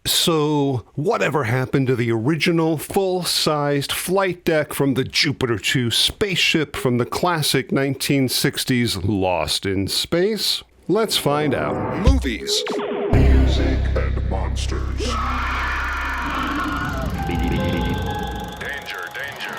So, whatever happened to the original full-sized flight deck from the Jupiter 2 spaceship from the classic 1960s Lost in Space? Let's find out. Movies, music, and monsters. Danger, danger.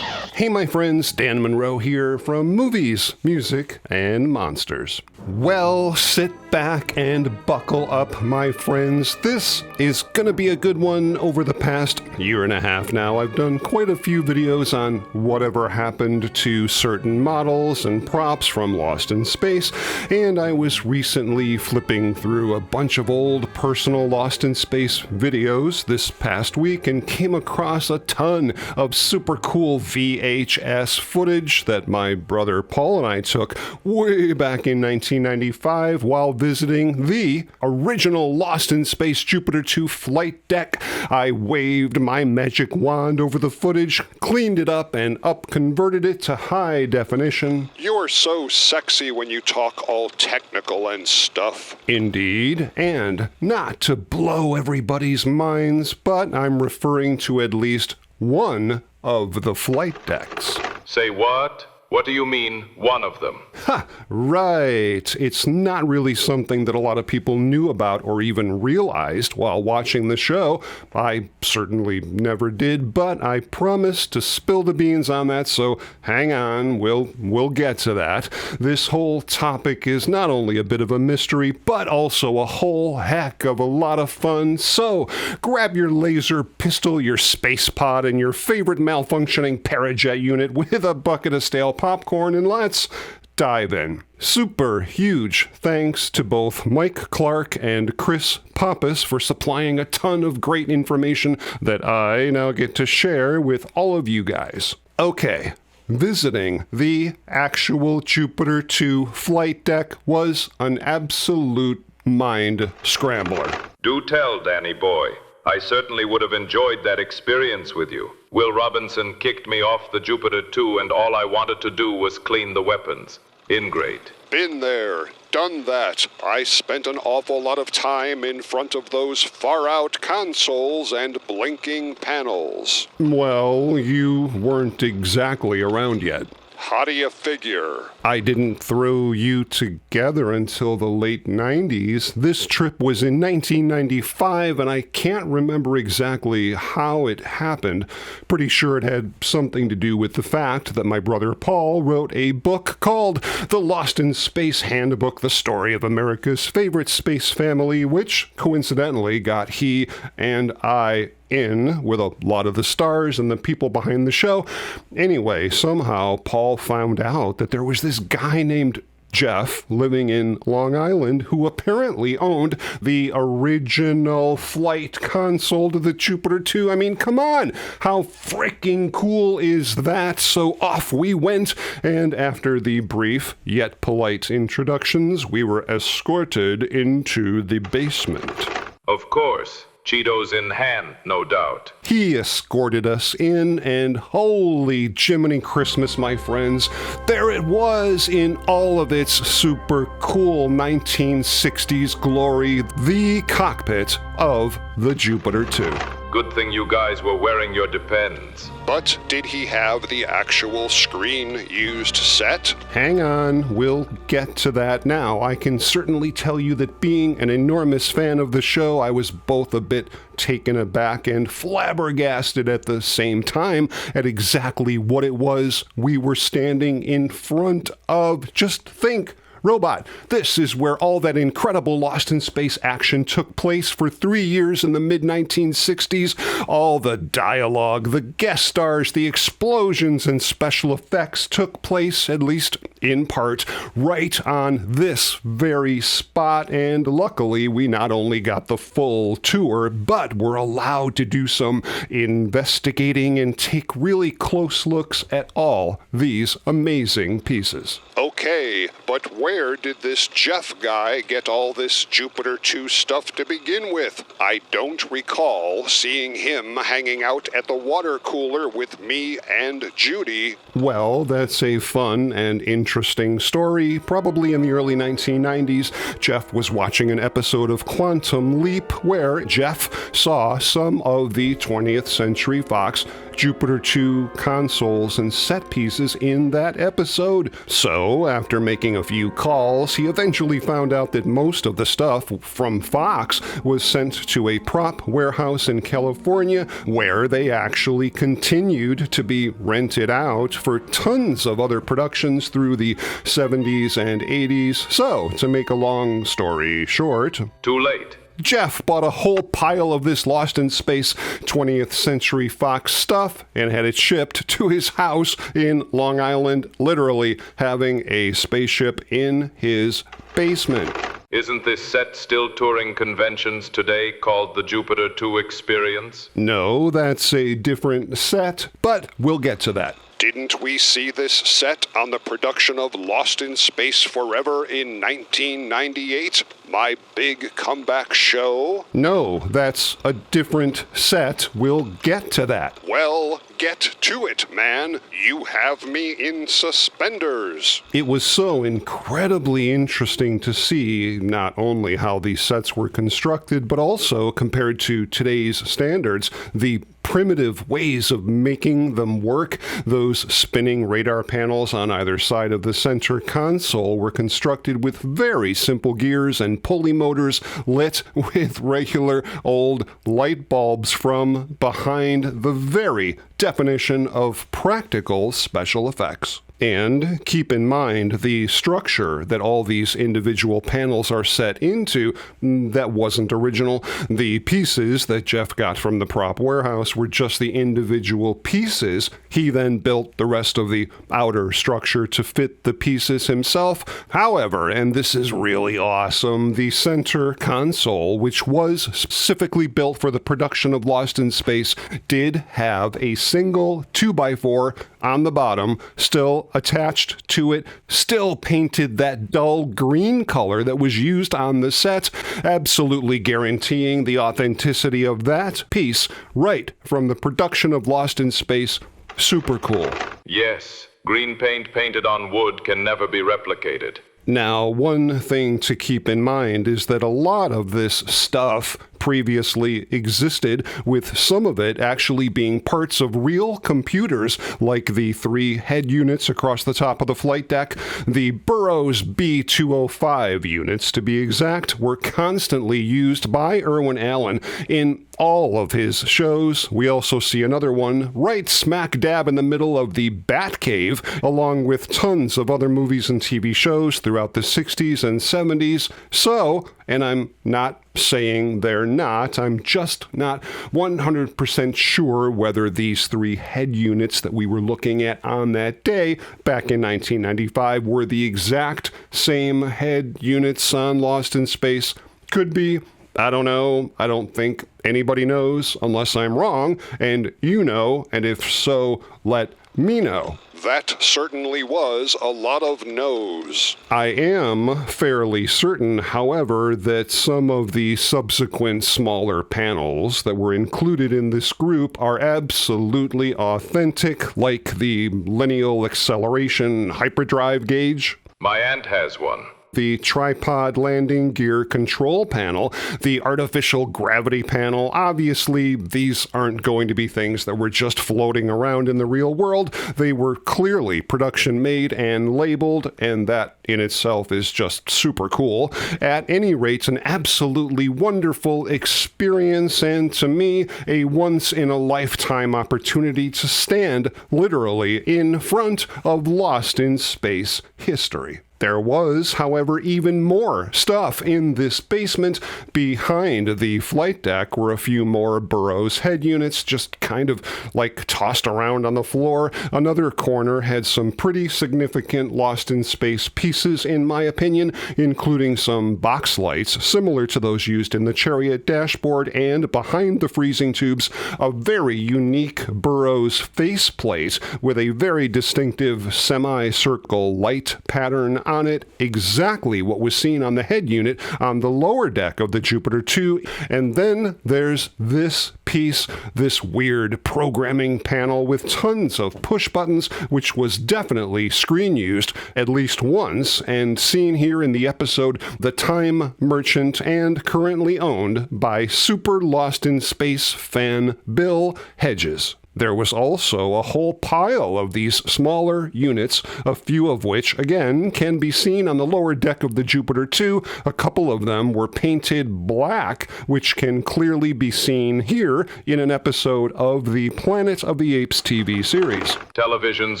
Hey my friends, Dan Monroe here from Movies, Music, and Monsters. Well, sit back and buckle up, my friends. This is gonna be a good one. Over the past year and a half now, I've done quite a few videos on whatever happened to certain models and props from Lost in Space, and I was recently flipping through a bunch of old personal Lost in Space videos this past week and came across a ton of super cool VHS footage that my brother Paul and I took way back in 1995 while visiting the original Lost in Space Jupiter 2 flight deck. I waved my magic wand over the footage, cleaned it up, and up-converted it to high definition. You're so sexy when you talk all technical and stuff. Indeed, and not to blow everybody's minds, but I'm referring to at least one of the flight decks. Say what? What do you mean, one of them? Ha! Right. It's not really something that a lot of people knew about or even realized while watching the show. I certainly never did, but I promised to spill the beans on that, so hang on, we'll get to that. This whole topic is not only a bit of a mystery, but also a whole heck of a lot of fun, so grab your laser pistol, your space pod, and your favorite malfunctioning parajet unit with a bucket of stale popcorn, and let's dive in. Super huge thanks to both Mike Clark and Chris Pappas for supplying a ton of great information that I now get to share with all of you guys. Okay, visiting the actual Jupiter 2 flight deck was an absolute mind scrambler. Do tell, Danny boy. I certainly would have enjoyed that experience with you. Will Robinson kicked me off the Jupiter 2 and all I wanted to do was clean the weapons. Ingrate. Been there, done that. I spent an awful lot of time in front of those far-out consoles and blinking panels. Well, you weren't exactly around yet. How do you figure? I didn't throw you together until the late 90s. This trip was in 1995, and I can't remember exactly how it happened. Pretty sure it had something to do with the fact that my brother Paul wrote a book called The Lost in Space Handbook, the story of America's favorite space family, which coincidentally got he and I in with a lot of the stars and the people behind the show. Anyway, somehow Paul found out that there was this guy named Jeff living in Long Island who apparently owned the original flight console to the Jupiter 2. I mean, come on! How freaking cool is that? So off we went, and after the brief yet polite introductions, we were escorted into the basement. Of course. Cheetos in hand, no doubt. He escorted us in, and holy Jiminy Christmas, my friends, there it was in all of its super cool 1960s glory, the cockpit of the Jupiter 2. Good thing you guys were wearing your Depends. But did he have the actual screen used set? Hang on, we'll get to that now. I can certainly tell you that being an enormous fan of the show, I was both a bit taken aback and flabbergasted at the same time at exactly what it was we were standing in front of. Just think. Robot, this is where all that incredible Lost in Space action took place for 3 years in the mid-1960s. All the dialogue, the guest stars, the explosions and special effects took place, at least in part, right on this very spot. And luckily, we not only got the full tour, but were allowed to do some investigating and take really close looks at all these amazing pieces. Okay, but where did this Jeff guy get all this Jupiter 2 stuff to begin with? I don't recall seeing him hanging out at the water cooler with me and Judy. Well, that's a fun and interesting story. Probably in the early 1990s, Jeff was watching an episode of Quantum Leap where Jeff saw some of the 20th Century Fox Jupiter 2 consoles and set pieces in that episode. So, after making a few calls, he eventually found out that most of the stuff from Fox was sent to a prop warehouse in California, where they actually continued to be rented out for tons of other productions through the 70s and 80s. So, to make a long story short, Too late. Jeff bought a whole pile of this Lost in Space 20th Century Fox stuff and had it shipped to his house in Long Island, literally having a spaceship in his basement. Isn't this set still touring conventions today called the Jupiter 2 Experience? No, that's a different set, but we'll get to that. Didn't we see this set on the production of Lost in Space Forever in 1998? My big comeback show? No, that's a different set. We'll get to that. Well, get to it, man. You have me in suspenders. It was so incredibly interesting to see not only how these sets were constructed, but also, compared to today's standards, the primitive ways of making them work. Those spinning radar panels on either side of the center console were constructed with very simple gears and pulley motors lit with regular old light bulbs from behind the very definition of practical special effects. And keep in mind the structure that all these individual panels are set into, that wasn't original. The pieces that Jeff got from the prop warehouse were just the individual pieces. He then built the rest of the outer structure to fit the pieces himself. However, and this is really awesome, the center console, which was specifically built for the production of Lost in Space, did have a single 2x4 on the bottom, still attached to it, still painted that dull green color that was used on the set, absolutely guaranteeing the authenticity of that piece right from the production of Lost in Space. Super cool. Yes, green paint painted on wood can never be replicated. Now, one thing to keep in mind is that a lot of this stuff previously existed, with some of it actually being parts of real computers, like the 3 head units across the top of the flight deck. The Burroughs B205 units, to be exact, were constantly used by Irwin Allen in all of his shows. We also see another one right smack dab in the middle of the Batcave, along with tons of other movies and TV shows throughout the 60s and 70s. So, and I'm not saying they're not, I'm just not 100% sure whether these 3 head units that we were looking at on that day back in 1995 were the exact same head units on Lost in Space. Could be. I don't know. I don't think anybody knows unless I'm wrong, and you know, and if so, let me know. That certainly was a lot of no's. I am fairly certain, however, that some of the subsequent smaller panels that were included in this group are absolutely authentic, like the lineal acceleration hyperdrive gauge. My aunt has one. The tripod landing gear control panel, the artificial gravity panel. Obviously, these aren't going to be things that were just floating around in the real world. They were clearly production made and labeled, and that in itself is just super cool. At any rate, an absolutely wonderful experience, and to me, a once-in-a-lifetime opportunity to stand literally in front of Lost in Space history. There was, however, even more stuff in this basement. Behind the flight deck were a few more Burroughs head units, just kind of like tossed around on the floor. Another corner had some pretty significant Lost in Space pieces, in my opinion, including some box lights, similar to those used in the Chariot dashboard, and behind the freezing tubes, a very unique Burroughs faceplate with a very distinctive semicircle light pattern on it, exactly what was seen on the head unit on the lower deck of the Jupiter 2. And then there's this piece, this weird programming panel with tons of push buttons, which was definitely screen used at least once, and seen here in the episode The Time Merchant, and currently owned by super Lost in Space fan Bill Hedges. There was also a whole pile of these smaller units, a few of which, again, can be seen on the lower deck of the Jupiter 2. A couple of them were painted black, which can clearly be seen here in an episode of the Planet of the Apes TV series. Television's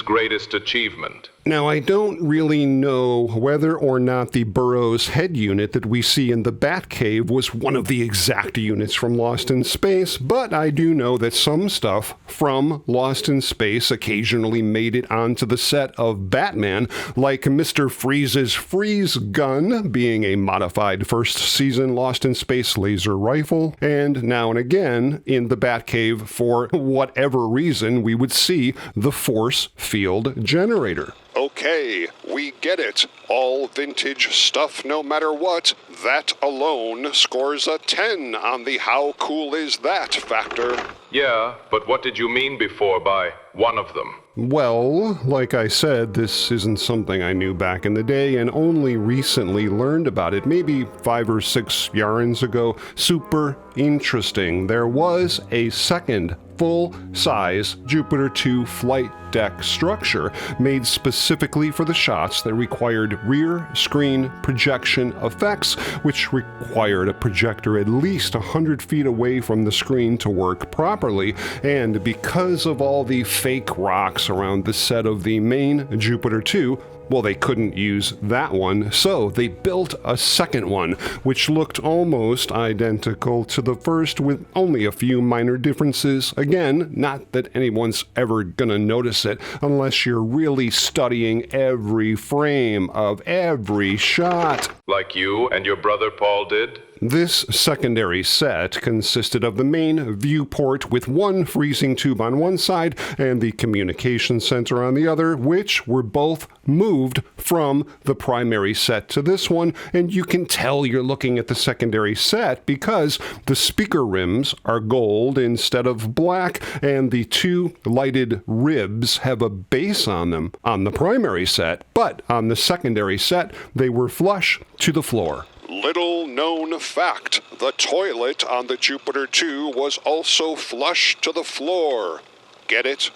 greatest achievement. Now, I don't really know whether or not the Burroughs head unit that we see in the Batcave was one of the exact units from Lost in Space, but I do know that some stuff from Lost in Space occasionally made it onto the set of Batman, like Mr. Freeze's freeze gun being a modified first season Lost in Space laser rifle, and now and again in the Batcave, for whatever reason, we would see the force field generator. Okay, we get it. All vintage stuff no matter what. That alone scores a 10 on the how cool is that factor. Yeah, but what did you mean before by one of them? Well, like I said, this isn't something I knew back in the day and only recently learned about it, maybe 5 or 6 yarns ago. Super interesting. There was a second full-size Jupiter 2 flight deck structure made specifically for the shots that required rear screen projection effects, which required a projector at least 100 feet away from the screen to work properly. And because of all the fake rocks around the set of the main Jupiter 2, well, they couldn't use that one, so they built a second one, which looked almost identical to the first with only a few minor differences. Again, not that anyone's ever gonna notice it unless you're really studying every frame of every shot. Like you and your brother Paul did? This secondary set consisted of the main viewport with one freezing tube on one side and the communication center on the other, which were both moved from the primary set to this one, and you can tell you're looking at the secondary set because the speaker rims are gold instead of black, and the two lighted ribs have a base on them on the primary set, but on the secondary set, they were flush to the floor. Little known fact, the toilet on the Jupiter 2 was also flush to the floor. Get it?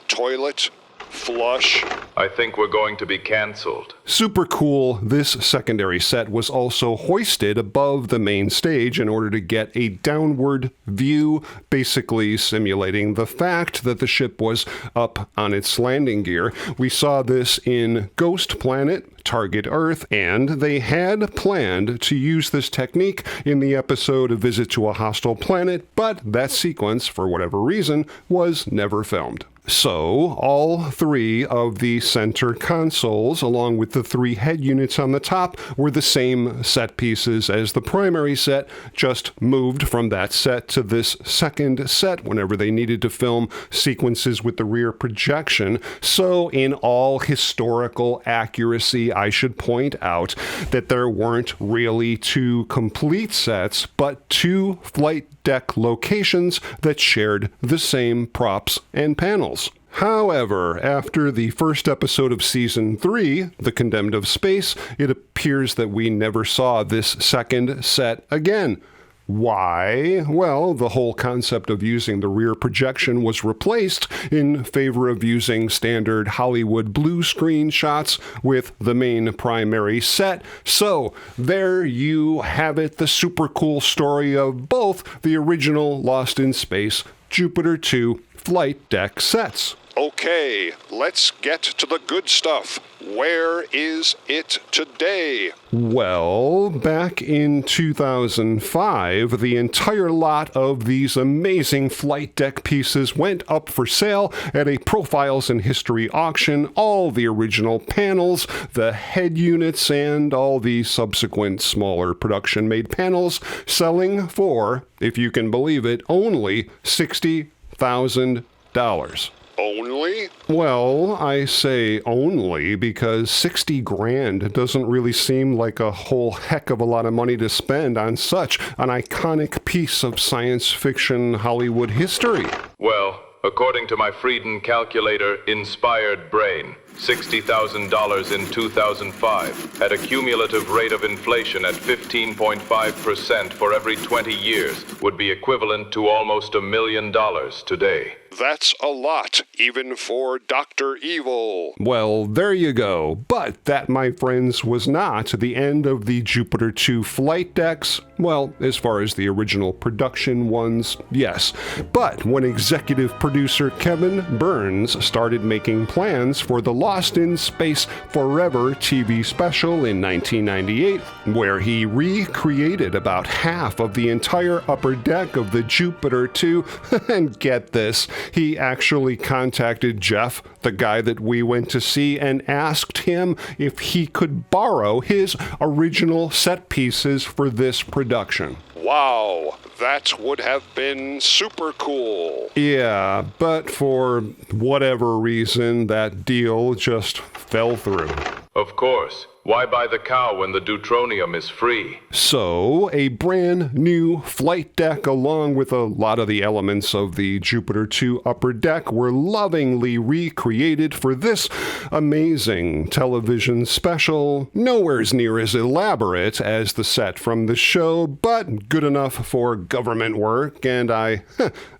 Toilet, flush. I think we're going to be canceled. Super cool, this secondary set was also hoisted above the main stage in order to get a downward view, basically simulating the fact that the ship was up on its landing gear. We saw this in Ghost Planet, Target Earth, and they had planned to use this technique in the episode A Visit to a Hostile Planet, but that sequence, for whatever reason, was never filmed. So, all three of the center consoles, along with the three head units on the top, were the same set pieces as the primary set, just moved from that set to this second set whenever they needed to film sequences with the rear projection. So, in all historical accuracy, I should point out that there weren't really two complete sets, but two flight deck locations that shared the same props and panels. However, after the first episode of Season 3, The Condemned of Space, it appears that we never saw this second set again. Why? Well, the whole concept of using the rear projection was replaced in favor of using standard Hollywood blue screen shots with the main primary set. So, there you have it, the super cool story of both the original Lost in Space Jupiter 2 flight deck sets. Okay, let's get to the good stuff. Where is it today? Well, back in 2005, the entire lot of these amazing flight deck pieces went up for sale at a Profiles in History auction. All the original panels, the head units, and all the subsequent smaller production-made panels selling for, if you can believe it, only $60,000. Only? Well, I say only because 60 grand doesn't really seem like a whole heck of a lot of money to spend on such an iconic piece of science fiction Hollywood history. Well, according to my Frieden calculator-inspired brain, $60,000 in 2005 at a cumulative rate of inflation at 15.5% for every 20 years would be equivalent to almost $1 million today. That's a lot, even for Dr. Evil. Well, there you go. But that, my friends, was not the end of the Jupiter 2 flight decks. Well, as far as the original production ones, yes. But when executive producer Kevin Burns started making plans for the Lost in Space Forever TV special in 1998, where he recreated about half of the entire upper deck of the Jupiter 2, and get this, he actually contacted Jeff, the guy that we went to see, and asked him if he could borrow his original set pieces for this production. Wow, that would have been super cool. Yeah, but for whatever reason, that deal just fell through. Of course. Why buy the cow when the deuteronium is free? So, a brand new flight deck along with a lot of the elements of the Jupiter 2 upper deck were lovingly recreated for this amazing television special. Nowhere near as elaborate as the set from the show, but good enough for government work, and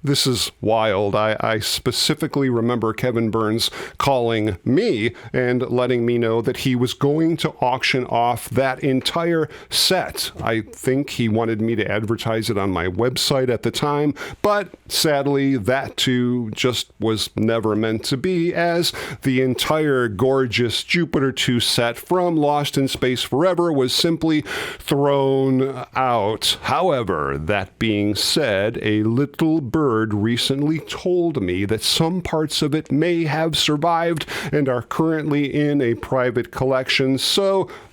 this is wild. I specifically remember Kevin Burns calling me and letting me know that he was going to auction off that entire set. I think he wanted me to advertise it on my website at the time, but sadly that too just was never meant to be, as the entire gorgeous Jupiter 2 set from Lost in Space Forever was simply thrown out. However, that being said, a little bird recently told me that some parts of it may have survived and are currently in a private collection, so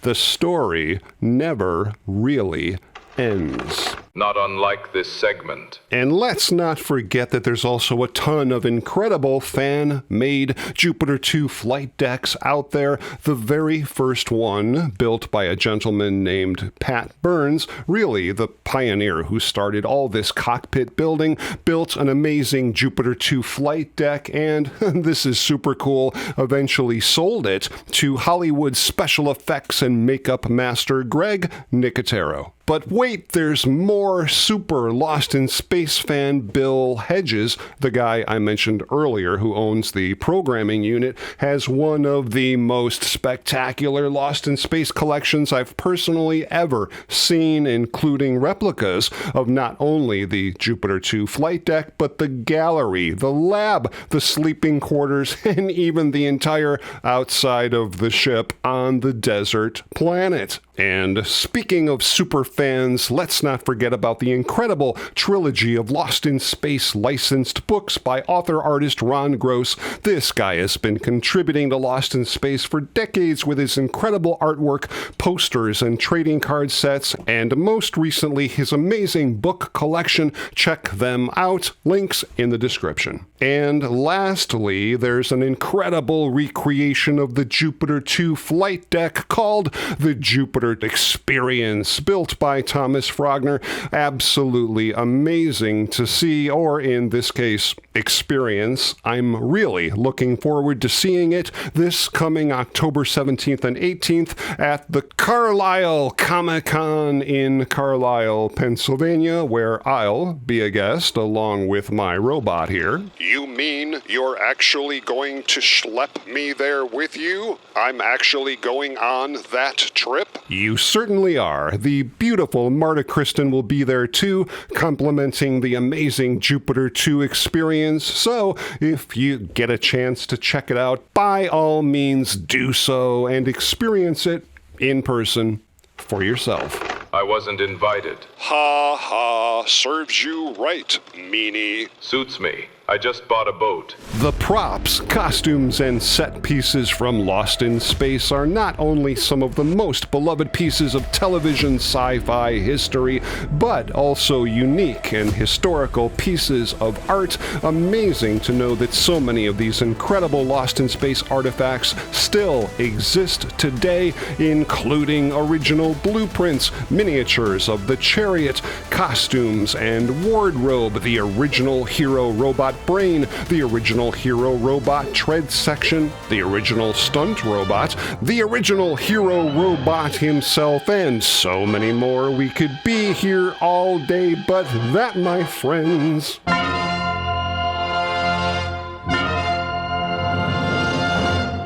the story never really ends. Not unlike this segment. And let's not forget that there's also a ton of incredible fan-made Jupiter 2 flight decks out there. The very first one, built by a gentleman named Pat Burns, really the pioneer who started all this cockpit building, built an amazing Jupiter 2 flight deck, and this is super cool, eventually sold it to Hollywood special effects and makeup master Greg Nicotero. But wait, there's more. Super Lost in Space fan Bill Hedges, the guy I mentioned earlier who owns the programming unit, has one of the most spectacular Lost in Space collections I've personally ever seen, including replicas of not only the Jupiter 2 flight deck, but the gallery, the lab, the sleeping quarters, and even the entire outside of the ship on the desert planet. And speaking of super fans, let's not forget about the incredible trilogy of Lost in Space licensed books by author-artist Ron Gross. This guy has been contributing to Lost in Space for decades with his incredible artwork, posters, and trading card sets, and most recently his amazing book collection. Check them out. Links in the description. And lastly, there's an incredible recreation of the Jupiter 2 flight deck called the Jupiter Experience, built by Thomas Frogner. Absolutely amazing to see, or in this case, experience. I'm really looking forward to seeing it this coming October 17th and 18th at the Carlisle Comic-Con in Carlisle, Pennsylvania, where I'll be a guest along with my robot here. You mean you're actually going to schlep me there with you? I'm actually going on that trip? You certainly are. The beautiful Marta Kristen will be there too, complimenting the amazing Jupiter 2 experience experience. So if you get a chance to check it out, by all means do so and experience it in person for yourself. I wasn't invited. Ha ha, serves you right, meanie. Suits me. I just bought a boat. The props, costumes, and set pieces from Lost in Space are not only some of the most beloved pieces of television sci-fi history, but also unique and historical pieces of art. Amazing to know that so many of these incredible Lost in Space artifacts still exist today, including original blueprints, miniatures of the chariot, costumes and wardrobe, the original hero robot brain, the original hero robot tread section, the original stunt robot, the original hero robot himself, and so many more. We could be here all day, but that, my friends,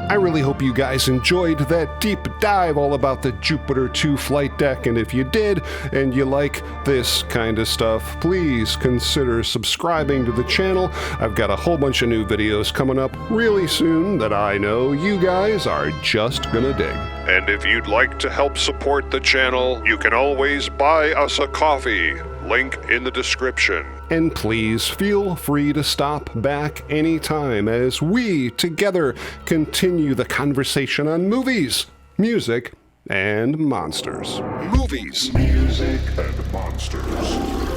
I really hope you guys enjoyed that deep dive all about the Jupiter 2 flight deck, and if you did, and you like this kind of stuff, please consider subscribing to the channel. I've got a whole bunch of new videos coming up really soon that I know you guys are just gonna dig. And if you'd like to help support the channel, you can always buy us a coffee. Link in the description. And please feel free to stop back anytime as we together continue the conversation on movies, music, and monsters. Movies, music, and monsters.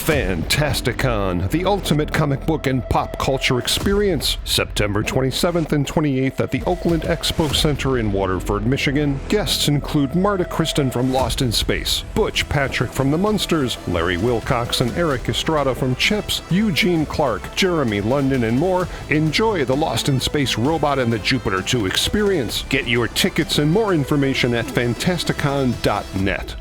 FANTASTICON, the ultimate comic book and pop culture experience. September 27th and 28th at the Oakland Expo Center in Waterford, Michigan. Guests include Marta Kristen from Lost in Space, Butch Patrick from the Munsters, Larry Wilcox and Eric Estrada from Chips, Eugene Clark, Jeremy London, and more. Enjoy the Lost in Space robot and the Jupiter 2 experience. Get your tickets and more information at fantasticon.net.